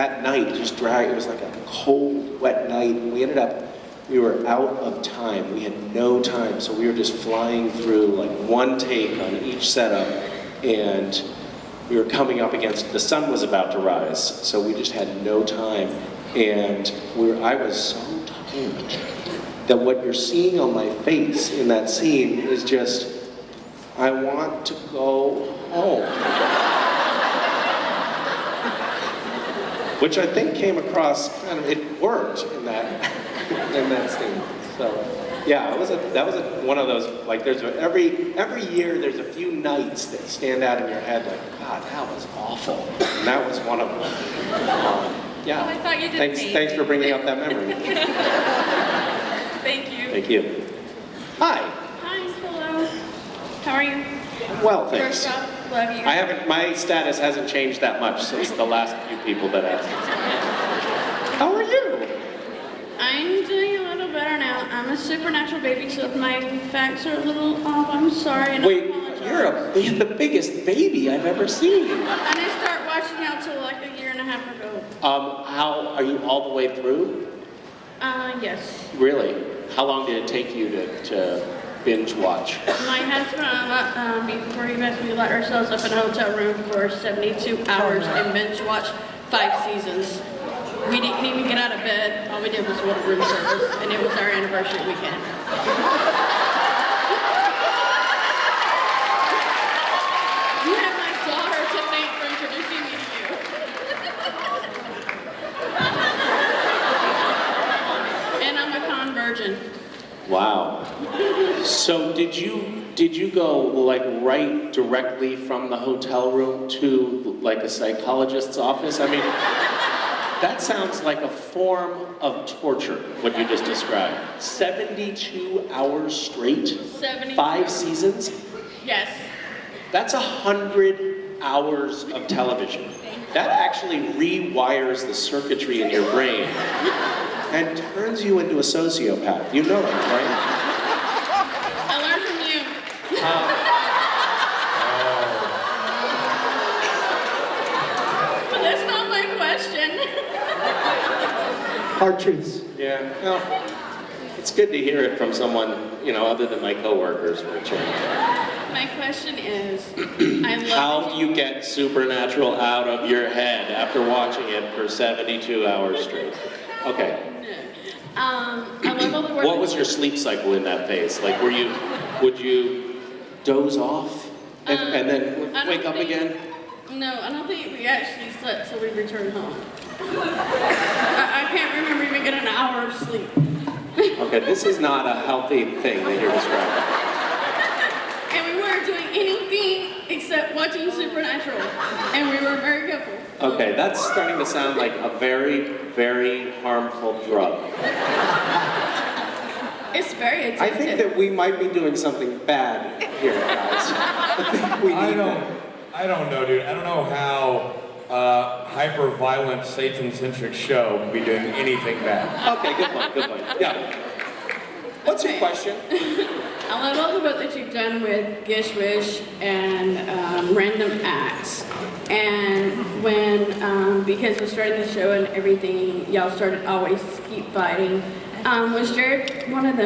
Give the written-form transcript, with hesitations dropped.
that night just dragged. It was like a cold, wet night. And we were out of time. We had no time, so we were just flying through like one take on each setup, and we were coming up against, the sun was about to rise, so we just had no time. And I was so tired that what you're seeing on my face in that scene is just, I want to go home. Which I think came across kind of, it worked in that scene. So yeah, that was one of those, like every year there's a few nights that stand out in your head like, God, that was awful. And that was one of them. Yeah. Well, I thought you did. Thanks for bringing up that memory. Thank you. Thank you. Hi. Hi, hello. How are you? Well, thanks. First off, love you. My status hasn't changed that much since the last few people that asked. How are you? I'm doing a little better now. I'm a supernatural baby, so if my facts are a little off, I'm sorry. And Wait, I apologize. you're the biggest baby I've ever seen. I didn't start watching out till like a year and a half ago. How are you all the way through? Yes. Really? How long did it take you to binge watch? My husband and I, before he met, we let ourselves up in a hotel room for 72 hours and binge watched 5 seasons. We didn't even get out of bed. All we did was order room service, and it was our anniversary weekend. You have my daughter to thank for introducing me to you. And I'm a conversion. Wow. So did you go like right directly from the hotel room to like a psychologist's office? I mean, that sounds like a form of torture, what you just described. 72 hours straight? 72. 5 seasons? Yes. That's 100 hours of television. That actually rewires the circuitry in your brain and turns you into a sociopath. You know that, right? I learned from you. But that's not my question. Hard truths. Yeah, well, it's good to hear it from someone, other than my coworkers for a change. My question is, I love How do you get Supernatural out of your head after watching it for 72 hours straight? Okay. I love all the work. What was your sleep cycle in that phase? Like, would you doze off and then wake up again? No, I don't think we actually slept till we returned home. I can't remember even getting an hour of sleep. Okay, this is not a healthy thing that you're describing. And we weren't doing anything except watching Supernatural. And we were a married couple. Okay, that's starting to sound like a very, very harmful drug. It's very addictive. I think that we might be doing something bad here, guys. I think we need I don't know, dude. I don't know how hyper-violent, Satan-centric show can be doing anything bad. Okay, good point. Yeah. What's your question? I love all the work that you've done with Gish Wish and Random Acts. And when, because of starting the show and everything, y'all started Always Keep Fighting. Was Jared one of them